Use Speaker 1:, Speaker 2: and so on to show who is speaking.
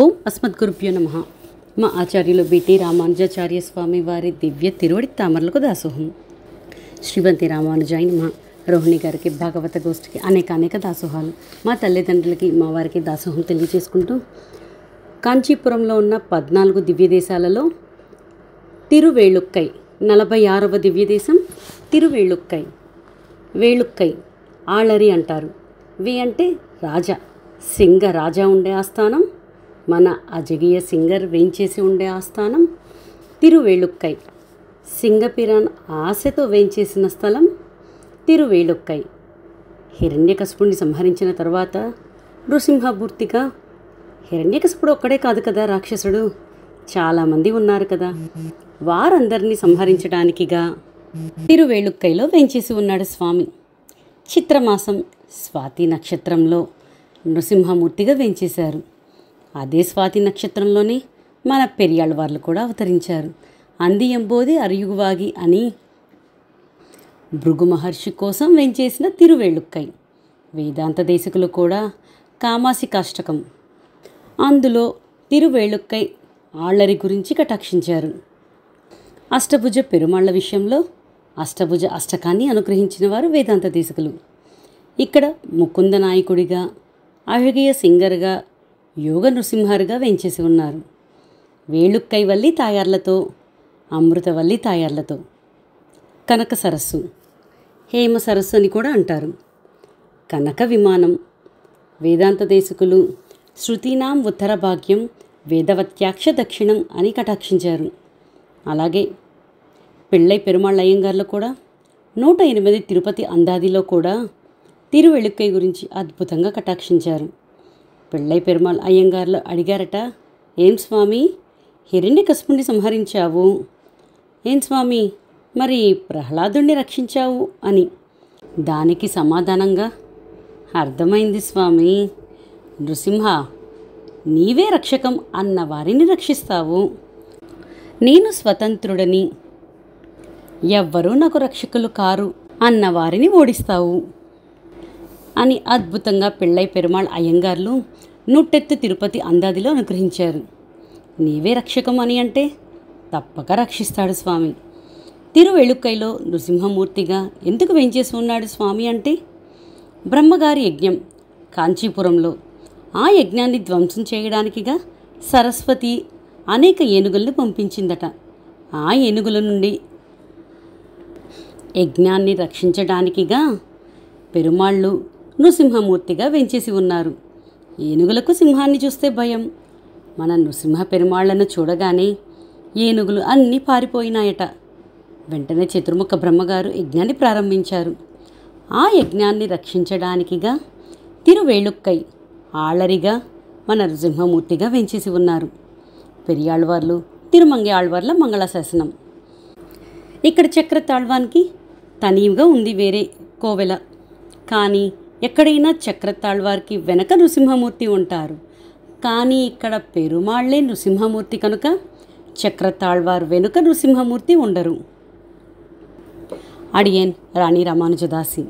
Speaker 1: ఓం అస్మద్గురుభ్యో నమః. మా ఆచార్యులు బిటి రామానుజాచార్య స్వామి వారి దివ్య తిరువడి తామరలకు దాసోహం. శ్రీవంతి రామానుజాయ నమః. రోహిణి గారికి భాగవత గోష్ఠికి అనేక దాసోహాలు. మా తల్లిదండ్రులకి మా వారికి దాసోహం తెలియజేసుకుంటూ, కాంచీపురంలో ఉన్న 14 దివ్య దేశాలలో తిరువేళుక్కై 46వ దివ్య దేశం తిరువేళుక్కై. వేళుక్కై ఆళరి అంటారు. వే అంటే రాజా, సింగ రాజా ఉండే ఆస్థానం. మన అజగీయ సింగర్ వేయించేసి ఉండే ఆస్థానం తిరువేళుక్కై. సింగపిరాన్ ఆశతో వేయించేసిన స్థలం తిరువేళుక్కై. హిరణ్యకశిపుడిని సంహరించిన తర్వాత నృసింహమూర్తిగా, హిరణ్యకశిపుడు ఒక్కడే కాదు కదా రాక్షసుడు, చాలామంది ఉన్నారు కదా, వారందరినీ సంహరించడానికిగా తిరువేళుక్కైలో వేయించేసి ఉన్నాడు స్వామి. చిత్రమాసం స్వాతి నక్షత్రంలో నృసింహమూర్తిగా వేయించేశారు. అదే స్వాతి నక్షత్రంలోనే మన పెరియాళ్ళవార్లు కూడా అవతరించారు. అంది ఎంబోది అరియుగువాగి అని భృగు మహర్షి కోసం వేంచేసిన తిరువేళుక్కై. వేదాంత దేశకులు కూడా కామాసి కాష్టకం అందులో తిరువేళుక్కై ఆళ్ళరి గురించి కటాక్షించారు. అష్టభుజ పెరుమాళ్ల విషయంలో అష్టభుజ అష్టకాన్ని అనుగ్రహించిన వారు వేదాంత దేశకులు. ఇక్కడ ముకుంద నాయకుడిగా, అழகிய సింగర్గా, యోగ నృసింహరుగా వేంచేసి ఉన్నారు. వేళుక్కై వల్లి తాయార్లతో, అమృతవల్లి తాయార్లతో. కనక సరస్సు, హేమ సరస్సు అని కూడా అంటారు. కనక విమానం. వేదాంత దేశకులు శృతీనాం ఉత్తర భాగ్యం వేదవత్యాక్ష దక్షిణం అని కటాక్షించారు. అలాగే పిళ్ళై పెరుమాళ్ళ అయ్యంగార్లు కూడా 108 తిరుపతి అందాదిలో కూడా తిరువేళుక్కై గురించి అద్భుతంగా కటాక్షించారు. పిళ్ళై పెరుమాళ్ అయ్యంగార్లు అడిగారట, ఏం స్వామి, హిరణ్యకశిపుణ్ణి సంహరించావు, ఏం స్వామి మరి ప్రహ్లాదుణ్ణి రక్షించావు అని. దానికి సమాధానంగా, అర్థమైంది స్వామి, నృసింహ నీవే రక్షకం అన్న వారిని రక్షిస్తావు, నేను స్వతంత్రుడని, ఎవ్వరూ నాకు రక్షకులు కారు అన్న వారిని ఓడిస్తావు అని అద్భుతంగా పిళ్ళై పెరుమాళ్ అయ్యంగార్లు 108 తిరుపతి అందాదిలో అనుగ్రహించారు. నీవే రక్షకం అని అంటే తప్పక రక్షిస్తాడు స్వామి. తిరువేళుక్కైలో నృసింహమూర్తిగా ఎందుకు వేంచేసి ఉన్నాడు స్వామి అంటే, బ్రహ్మగారి యజ్ఞం కాంచీపురంలో, ఆ యజ్ఞాన్ని ధ్వంసం చేయడానికిగా సరస్వతి అనేక ఏనుగులను పంపించిందట. ఆ ఏనుగుల నుండి యజ్ఞాన్ని రక్షించడానికిగా పెరుమాళ్ళు నృసింహమూర్తిగా వేంచేసి ఉన్నారు. ఏనుగులకు సింహాన్ని చూస్తే భయం. మన నృసింహ పెరుమాళ్లను చూడగానే ఏనుగులు అన్నీ పారిపోయినాయట. వెంటనే చతుర్ముఖ బ్రహ్మగారు యజ్ఞాన్ని ప్రారంభించారు. ఆ యజ్ఞాన్ని రక్షించడానికిగా తిరువేళుక్కై ఆళ్ళరిగా మన నృసింహమూర్తిగా వేంచేసి ఉన్నారు. పెరియాళ్ళవార్లు తిరుమంగి ఆళ్వార్ల మంగళాశాసనం. ఇక్కడ చక్రతాళ్వానికి తనీవుగా ఉంది వేరే కోవెల. కానీ ఎక్కడైనా చక్రతాళ్వారికి వెనక నృసింహమూర్తి ఉంటారు. కానీ ఇక్కడ పెరుమాళ్లే నృసింహమూర్తి కనుక చక్రతాళ్వార్ వెనుక నృసింహమూర్తి ఉండరు. అడియన్ రాణి రామానుజదాసి.